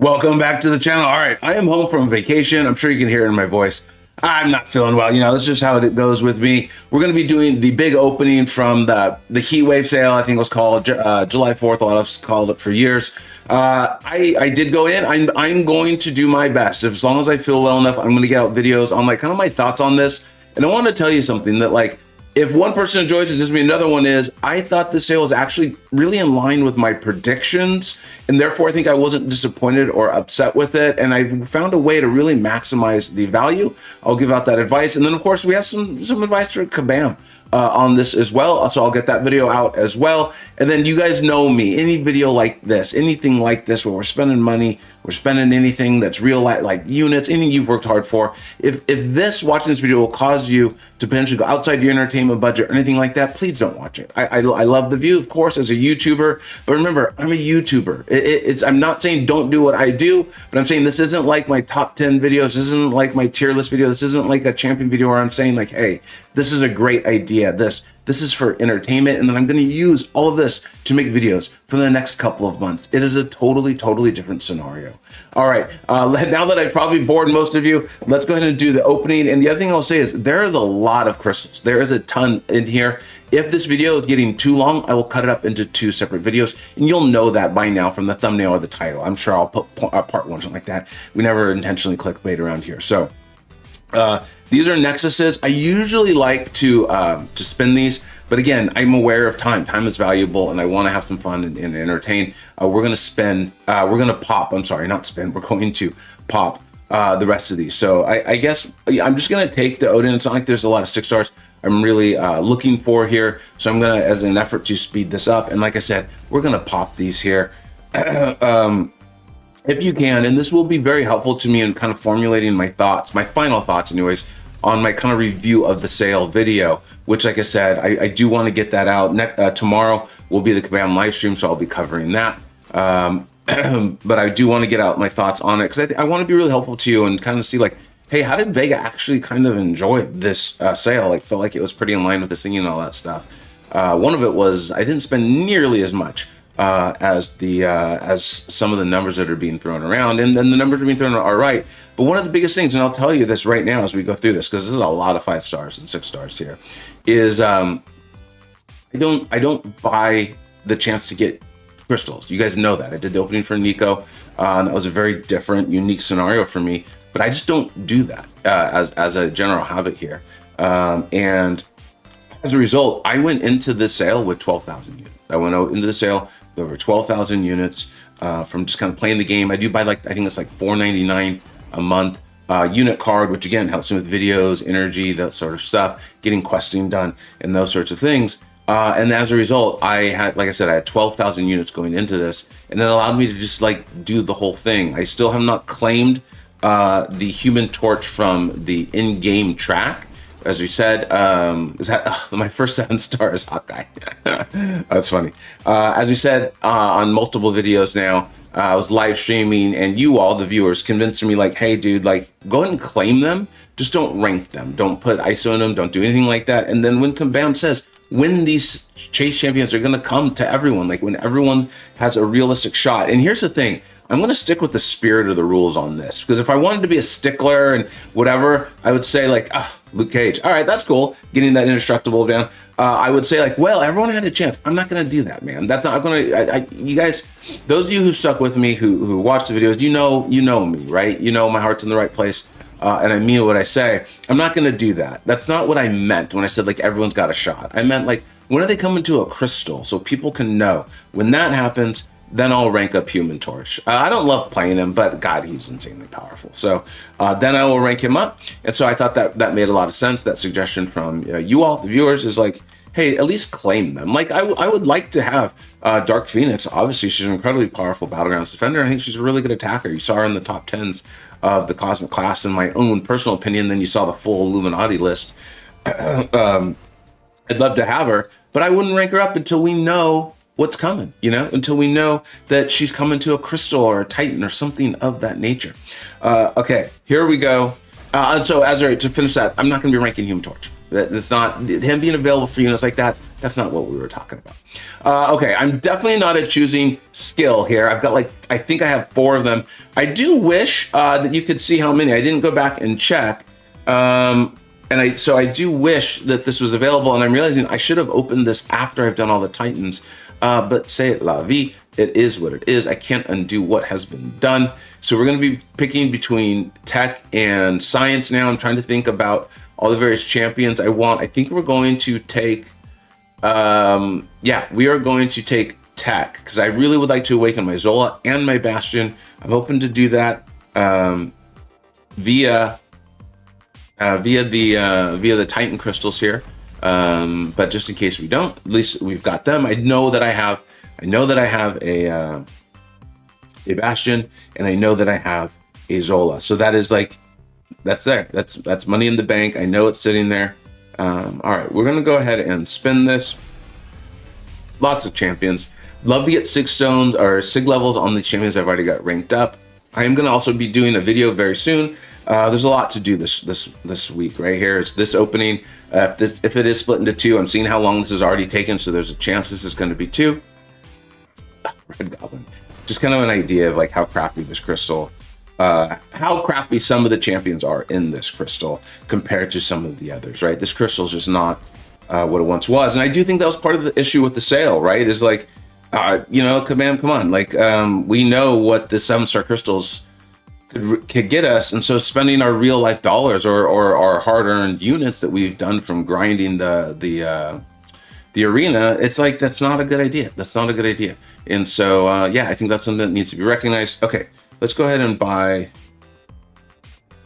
Welcome back to the channel. All right, I am home from vacation. I'm sure you can hear it in my voice. I'm not feeling well. You know, that's just how it goes with me. We're going to be doing the big opening from the heat wave sale. I think it was called July 4th. A lot of us called it for years. I did go in. I'm going to do my best. As long as I feel well enough, I'm going to get out videos on like kind of my thoughts on this. And I want to tell you something that like, if one person enjoys it, just me another one is, I thought the sale was actually really in line with my predictions. And therefore I think I wasn't disappointed or upset with it. And I found a way to really maximize the value. I'll give out that advice. And then of course we have some advice for Kabam on this as well. So I'll get that video out as well. And then you guys know me, any video like this, anything like this, where we're spending money, we're spending anything that's real life, like units, anything you've worked hard for. If watching this video will cause you to potentially go outside your entertainment budget or anything like that, please don't watch it. I love the view, of course, as a YouTuber, but remember, I'm a YouTuber. I'm not saying don't do what I do, but I'm saying this isn't like my top 10 videos. This isn't like my tier list video. This isn't like a champion video where I'm saying like, hey, this is a great idea. This is for entertainment, and then I'm going to use all of this to make videos for the next couple of months. It is a totally different scenario. All right, now that I've probably bored most of you, let's go ahead and do the opening. And the other thing I'll say is there is a lot of crystals. There is a ton in here. If this video is getting too long, I will cut it up into 2 separate videos, and you'll know that by now from the thumbnail or the title. I'm sure I'll put part 1, something like that. We never intentionally clickbait around here. So these are Nexuses. I usually like to spin these, but again, I'm aware of time. Time is valuable, and I want to have some fun and entertain. We're going to pop. I'm sorry, not spin. We're going to pop the rest of these. So I guess I'm just going to take the Odin. It's not like there's a lot of 6 stars I'm really looking for here. So I'm going to, as an effort to speed this up. And like I said, we're going to pop these here. If you can, and this will be very helpful to me in kind of formulating my thoughts, my final thoughts anyways, on my kind of review of the sale video, which like I said, I do want to get that out. Tomorrow will be the Kabam live stream, so I'll be covering that. But I do want to get out my thoughts on it because I want to be really helpful to you and kind of see like, hey, how did Vega actually kind of enjoy this sale? Like, felt like it was pretty in line with the singing and all that stuff. One of it was I didn't spend nearly as much as some of the numbers that are being thrown around, and then the numbers are being thrown are right. But one of the biggest things, and I'll tell you this right now as we go through this, because this is a lot of 5 stars and 6 stars here, is I don't buy the chance to get crystals. You guys know that I did the opening for Nico, and that was a very different, unique scenario for me. But I just don't do that as a general habit here, and as a result, I went into this sale with 12,000 units. I went out into the sale with over 12,000 units from just kind of playing the game. I do buy like, I think it's like $4.99 a month unit card, which again helps me with videos, energy, that sort of stuff, getting questing done and those sorts of things. And as a result, I had, like I said, I had 12,000 units going into this, and it allowed me to just like do the whole thing. I still have not claimed the Human Torch from the in-game track. As we said, my first 7 stars, Hawkeye. That's funny. As we said on multiple videos now, I was live streaming, and you all, the viewers, convinced me like, hey, dude, like, go ahead and claim them. Just don't rank them. Don't put ISO in them. Don't do anything like that. And then when Kabam says, when these chase champions are going to come to everyone, like when everyone has a realistic shot. And here's the thing. I'm going to stick with the spirit of the rules on this, because if I wanted to be a stickler and whatever, I would say like, Luke Cage. All right, that's cool. Getting that indestructible down. I would say like, well, everyone had a chance. I'm not going to do that, man. That's not going to, you guys, those of you who stuck with me, who watched the videos, you know me, right? You know, my heart's in the right place. And I mean what I say. I'm not going to do that. That's not what I meant when I said like, everyone's got a shot. I meant like, when are they coming to a crystal so people can know? When that happens, then I'll rank up Human Torch. I don't love playing him, but God, he's insanely powerful. So then I will rank him up. And so I thought that made a lot of sense. That suggestion from you all, the viewers, is like, hey, at least claim them. Like I would like to have Dark Phoenix. Obviously, she's an incredibly powerful Battlegrounds defender. I think she's a really good attacker. You saw her in the top 10s of the Cosmic class, in my own personal opinion. Then you saw the full Illuminati list. I'd love to have her, but I wouldn't rank her up until we know what's coming, until we know that she's coming to a crystal or a titan or something of that nature. Okay, here we go. And so to finish that, I'm not going to be ranking Human Torch. It's not him being available for units like that. That's not what we were talking about. Okay, I'm definitely not at choosing skill here. I've got like, I think I have 4 of them. I do wish that you could see how many. I didn't go back and check. So I do wish that this was available, and I'm realizing I should have opened this after I've done all the Titans. But say la vie, it is what it is. I can't undo what has been done. So we're going to be picking between tech and science now. I'm trying to think about all the various champions I want. I think we're going to take, we are going to take tech, because I really would like to awaken my Zola and my Bastion. I'm hoping to do that via the Titan crystals here. But just in case we don't, at least we've got them. I know that I have a Bastion, and I know that I have a Zola. So that is like, that's there. That's money in the bank. I know it's sitting there. All right, we're gonna go ahead and spin this. Lots of champions. Love to get 6 stones or sig levels on the champions I've already got ranked up. I am gonna also be doing a video very soon. There's a lot to do this week right here. It's this opening. If it is split into 2, I'm seeing how long this has already taken, so there's a chance this is going to be 2. Red Goblin. Just kind of an idea of like how crappy this crystal, how crappy some of the champions are in this crystal compared to some of the others, right? This crystal is just not what it once was. And I do think that was part of the issue with the sale, right? Is like, Command, come on. Like, we know what the 7-star crystals could get us, and so spending our real life dollars or our hard-earned units that we've done from grinding the arena, it's like, that's not a good idea. That's not a good idea. And so I think that's something that needs to be recognized. Okay, let's go ahead and buy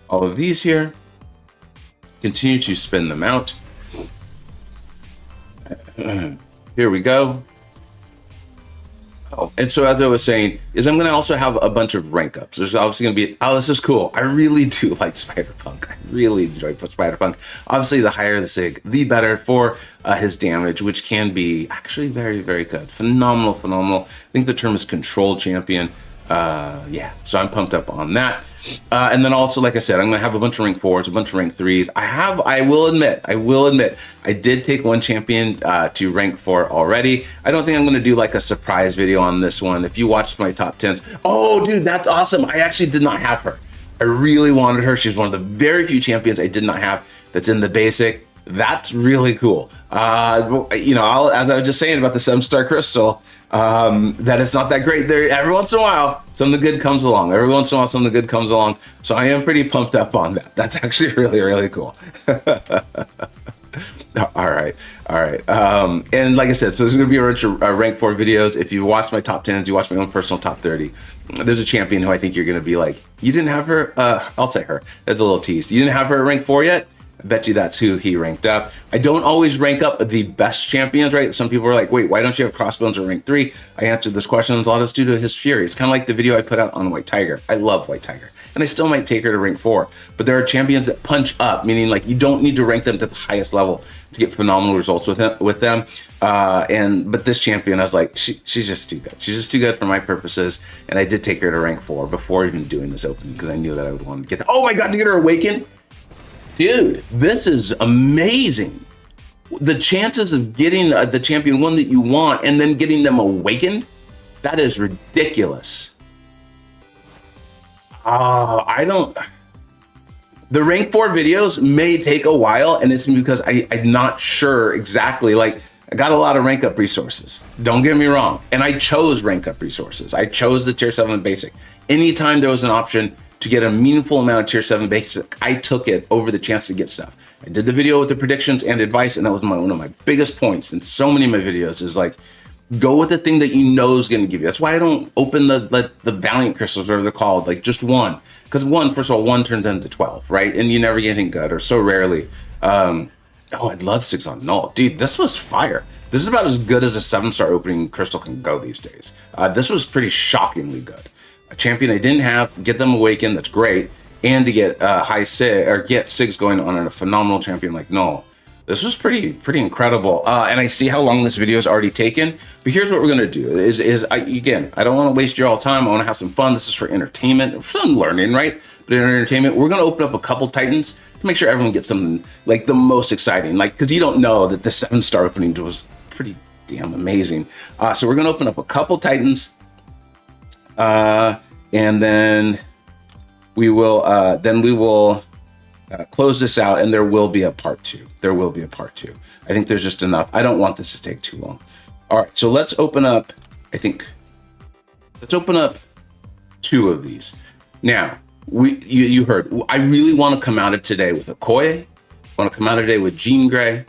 all of these here. Continue to spin them out. Here we go. Oh, and so as I was saying, is I'm going to also have a bunch rank rank ups. There's obviously going to be, this is cool. I really do like Spider-Punk. I really enjoy Spider-Punk. Obviously, the higher the sig, the better for his damage, which can be actually very, very good. Phenomenal. I think the term is control champion. So I'm pumped up on that. And then also, like I said, I'm going to have a bunch of rank 4s, a bunch of rank 3s. I will admit, I did take one champion to rank 4 already. I don't think I'm going to do like a surprise video on this one. If you watched my top 10s, oh, dude, that's awesome. I actually did not have her. I really wanted her. She's one of the very few champions I did not have that's in the basic. That's really cool. As I was just saying about the 7-star crystal, that it's not that great. There, every once in a while, something good comes along. So I am pretty pumped up on that. That's actually really, really cool. All right. And like I said, so there's going to be a bunch of rank 4 videos. If you watch my top 10s, you watch my own personal top 30, there's a champion who I think you're going to be like, you didn't have her? I'll say her. That's a little tease. You didn't have her at rank 4 yet? I bet you that's who he ranked up. I don't always rank up the best champions, right? Some people are like, wait, why don't you have Crossbones at rank 3? I answered this question. A lot of it's due to his fury. It's kind of like the video I put out on White Tiger. I love White Tiger, and I still might take her to rank 4. But there are champions that punch up, meaning like you don't need to rank them to the highest level to get phenomenal results with them. But this champion, I was like, she's just too good. She's just too good for my purposes. And I did take her to rank 4 before even doing this opening because I knew that I would want to get that. Oh my God, to get her awakened. Dude, this is amazing. The chances of getting the champion one that you want and then getting them awakened, that is ridiculous. The rank 4 videos may take a while, and it's because I'm not sure exactly. Like, I got a lot of rank up resources. Don't get me wrong. And I chose rank up resources. I chose the tier 7 basic. Anytime there was an option to get a meaningful amount of tier 7 basic, I took it over the chance to get stuff. I did the video with the predictions and advice, and that was one of my biggest points in so many of my videos is like, go with the thing that you know is going to give you. That's why I don't open the Valiant crystals, whatever they're called, like just one. Because first of all, one turns into 12, right? And you never get anything good, or so rarely. I'd love 6 on null. Dude, this was fire. This is about as good as a 7-star opening crystal can go these days. This was pretty shockingly good. A champion I didn't have, get them awakened, that's great. And to get high sig or get SIGs going on a phenomenal champion like Null. This was pretty incredible. And I see how long this video is already taken. But here's what we're gonna do I don't want to waste your all time. I want to have some fun. This is for entertainment, fun learning, right? But in entertainment, we're gonna open up a couple Titans to make sure everyone gets something like the most exciting. Like, because you don't know that the 7-star opening was pretty damn amazing. So we're gonna open up a couple Titans, and then we will close this out, and there will be a part 2. There will be a part 2. I think there's just enough. I don't want this to take too long. All right, so let's open up, let's open up 2 of these. Now, you heard, I really want to come out of today with Okoye. I want to come out of today with Jean Grey.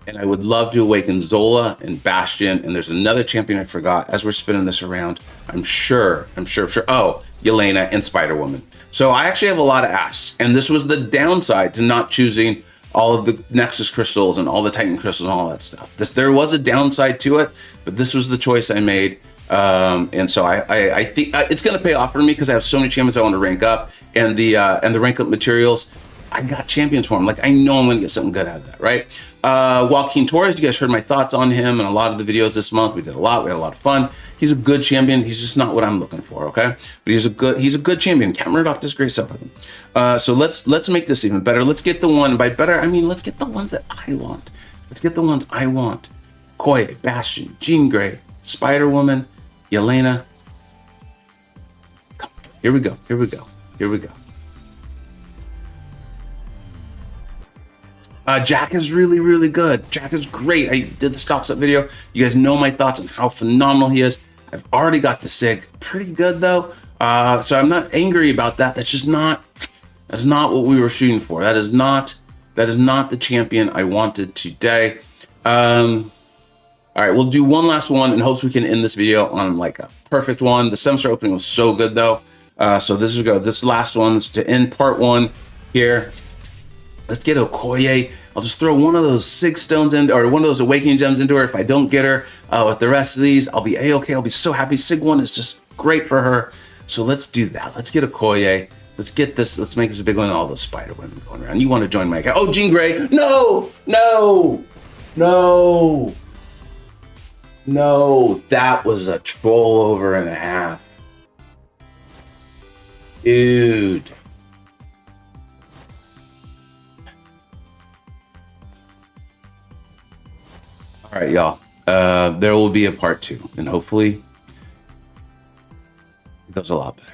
And I would love to awaken Zola and Bastion. And there's another champion I forgot as we're spinning this around. I'm sure. Oh, Yelena and Spider-Woman. So I actually have a lot of asks. And this was the downside to not choosing all of the Nexus crystals and all the Titan crystals and all that stuff. There was a downside to it, but this was the choice I made. And so I think it's going to pay off for me because I have so many champions I want to rank up, and the rank up materials, I got champions for them. Like, I know I'm going to get something good out of that, right? Joaquin Torres, you guys heard my thoughts on him in a lot of the videos this month. We had a lot of fun. He's a good champion. He's just not what I'm looking for, okay? But he's a good champion. Cat Murdoch does great stuff with him. So let's make this even better. Let's get the one, by better, I mean, let's get the ones that I want. Let's get the ones I want. Okoye, Bastion, Jean Grey, Spider-Woman, Yelena. Here we go. Jack is really, really good. Jack is great. I did the stocks up video. You guys know my thoughts on how phenomenal he is. I've already got the SIG. Pretty good though. So I'm not angry about that. That's not what we were shooting for. That is not the champion I wanted today. All right, we'll do one last one in hopes we can end this video on like a perfect one. The 7-star opening was so good though. So this last one to end part 1 here. Let's get Okoye. I'll just throw one of those 6 stones in, or one of those awakening gems into her. If I don't get her with the rest of these, I'll be a-okay. I'll be so happy. Sig 1 is just great for her. So let's do that. Let's get Okoye. Let's get this. Let's make this a big one. All those spider women going around. You want to join my account? Oh, Jean Grey. No. That was a troll over and a half. Dude. All right, y'all. There will be a part 2, and hopefully it goes a lot better.